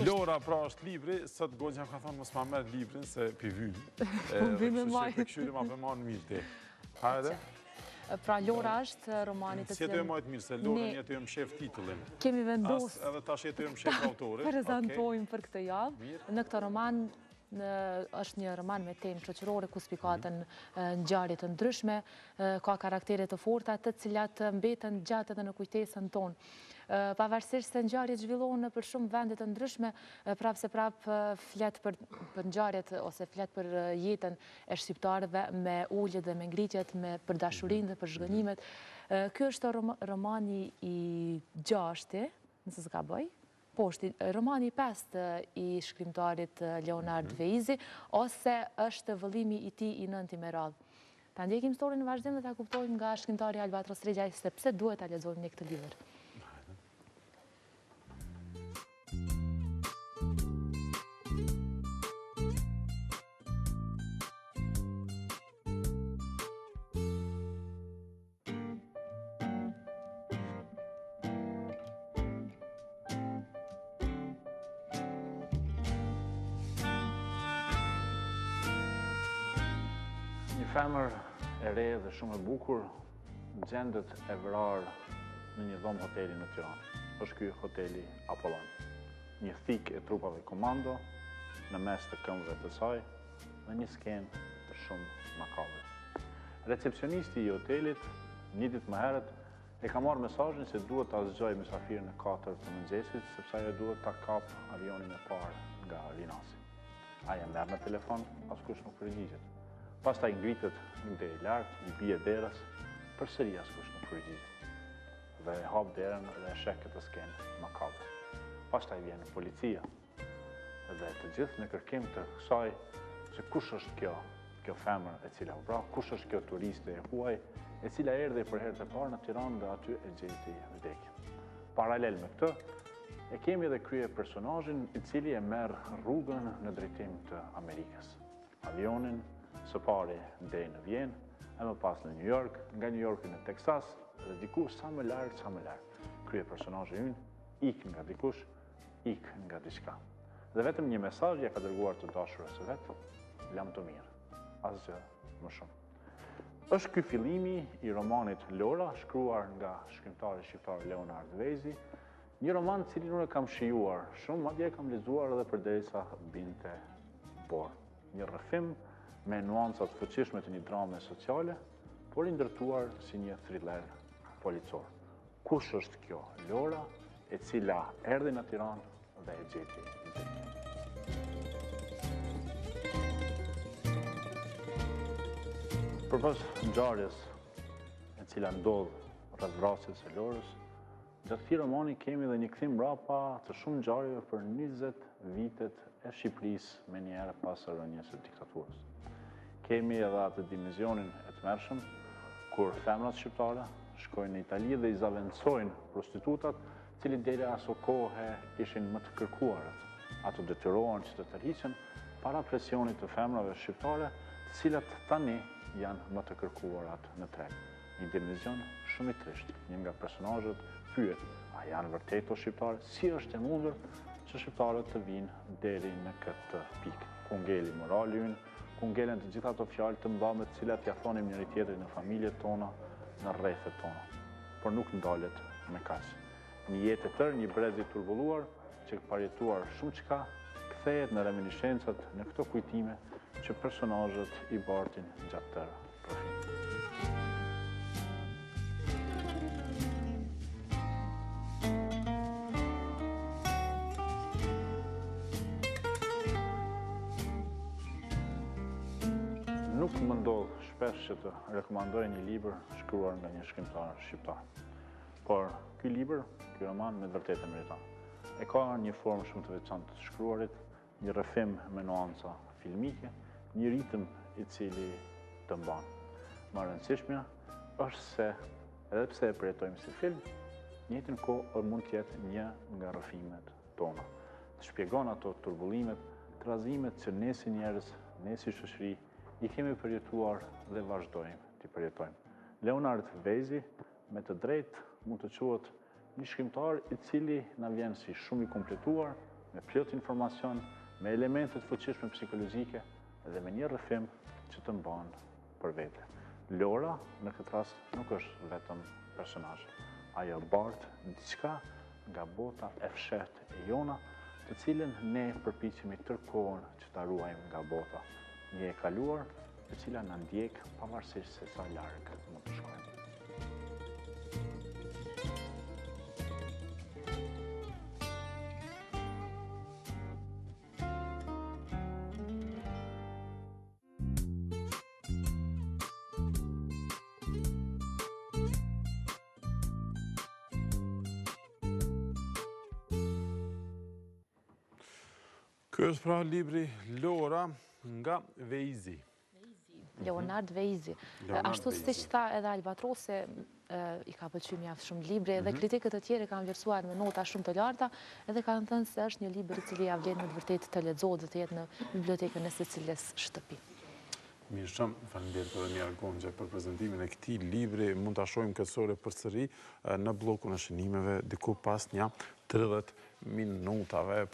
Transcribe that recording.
Lora, pra, është libri, sot Gonja ka thonë mos ma merë librin se pivynë. Vime majtë. Për këshyri ma për manë mirë ti. Hajde? Pra, Lora është romani të cilën... Si jetë e majtë mirë, se Lora jetë e më shef titullin. Kemi vendosë. Edhe tash jetë e më shef autorit. Prezentojmë për këtë javë. Në këtë roman është një roman me temë shoqërore ku spikatën ngjarje të ndryshme, ka karaktere të forta të cilat mbeten gjatë edhe në kujtesën tonë. Pavarësisht se ngjarjet zhvillohen për shumë vende të ndryshme, prapë se prapë flet për ngjarjet ose flet për jetën e shqiptarëve me uljet dhe me ngritjet, për dashurinë dhe për zhgënjimet. Ky është romani i 6-ti, nëse s'ka bëj. Po, është romani i 5 i shkrimtarit Leonard Veizi, ose është vëllimi i tij i 9 me radhë. Ta ndjekim historinë në vazhdim dhe ta kuptojmë nga shkrimtari Albatros Regjaj se pse duhet ta lexojmë ne këtë libër. Femër e re dhe shumë e bukur gjendet e vrarë në një dhomë hoteli në Tiranë. Është ky hoteli Apollon. Një thik e trupave komando në mes të këmbëve të saj dhe një skenë të shumë makabre. Recepcionisti i hotelit, një ditë më herët, e ka marrë mesazhin se duhet ta zgjojë mysafirën e 4 të mëngjesit sepse ajo duhet ta kapë avionin e parë nga Linasi. Aja merr në telefon, askush nuk përgjigjet. Pastaj ngritet një deri lart, i bie derës, përsëri askush nuk përgjigjet. Dhe e hap derën dhe e sheh këtë skenë makabre. Pastaj vjen policia dhe të gjithë në kërkim të kësaj se kush është kjo femër e cila u vra, kush është kjo turiste e huaj, e cila erdhi për herë të parë në Tiranë dhe aty e gjeti vdekjen. Paralel me këtë, e kemi edhe krye personazhin i cili e merr rrugën në drejtim të Amerikës. Avionin së pari deri në Vjenë, e më pas në New York, nga New York në Texas, dhe dikush sa më larg. Krye personazhi ynë, ik nga dikush, ik nga diçka. Dhe vetëm një mesazh ja ka dërguar të dashurës së vet, lam të mirë, asgjë më shumë. Është ky fillimi i romanit Lora, shkruar nga shkrimtari shqiptar Leonard Veizi, një roman i cilin unë kam shijuar shumë, madje kam lexuar edhe përderisa binte borë. Një rrëfim me nuancat fuqishme të një drame sociale, por i ndërtuar si një thriller policor. Kush është kjo Lora, e cila erdhi në Tiranë dhe e gjeti vdekjen? Përpas ngjarjes e cila ndodh rreth vrasjes së Lorës, gjatë këtij romani kemi edhe një kthim mbrapa të shumë ngjarjeve për 20 vitet e Shqipërisë me një herë pas rënies së diktaturës. Kemi edhe atë dimensionin e tmerrshëm, kur femrat shqiptare shkojnë në Itali dhe i zaventësojnë prostitutat, cili deri aso kohë ishin më të kërkuarat. Ato detyrohen që të tërhiqen para presionit të femrave shqiptare, të cilat tani janë më të kërkuarat në treg. Një dimension shumë i trisht. Një nga personazhet pyet, a janë vërtet o shqiptare? Si është e mundur që shqiptarët të vinë deri në këtë pikë? Ku ngeli morali ynë, ku ngelen të gjitha ato fjalë të mbame të cilat ja thonim njëri tjetrit në familjet tona, në rrethet tona. Por nuk ndalet me kaq. Një jetë e tërë, një brez i turbulluar, që ka parjetuar shumë çka, kthehet në reminiscencat në këto kujtime që personazhet i bartin gjatë tërë rrëfimit. Nuk më ndodh shpesh që të rekomandoj një libër shkruar nga një shkrimtar shqiptar. Por ky libër, ky roman me vërtetë e meriton. E ka një formë shumë të veçantë të shkruarit, një rrëfim me nuanca filmike, një ritëm i cili të mban. Më e rëndësishmja është se edhe pse e përjetojmë si film, në të njëjtën kohë mund të jetë një nga rrëfimet tona. Të shpjegon ato turbullimet, trazimet që ne si njerëz, ne si shoqëri i kemi përjetuar dhe vazhdojmë t'i përjetojmë. Leonard Veizi, me të drejtë, mund të quhet një shkrimtar i cili na vjen si shumë i kompletuar, me plot informacion, me elementet fuqishme psikologjike dhe me një rrëfim që të mban për vete. Lora, në këtë rast, nuk është vetëm personazh. Ajo bart diçka nga bota e fshehtë e jona, të cilën ne përpiqemi tërkohën që ta ruajmë nga bota. Një e kaluar, e cila na ndjek pavarësisht se sa larg mund të shkojmë. Ky është pra libri Lora nga Veizi. Leonard Veizi. Ashtu siç tha edhe Albatrosi, i ka pëlqyer mjaft shumë libri, edhe kritikët e tjerë kanë vlerësuar me nota shumë të larta, edhe kanë thënë se është një libër i cili ja vlen në të vërtetë të lexohet dhe të jetë në bibliotekën e secilës shtëpi. Mirë shumë, faleminderit edhe një herë Gonxha për prezantimin e këtij libri. Mund ta shohim këtë sore përsëri në bllokun e shënimeve diku pas një 30 minutave.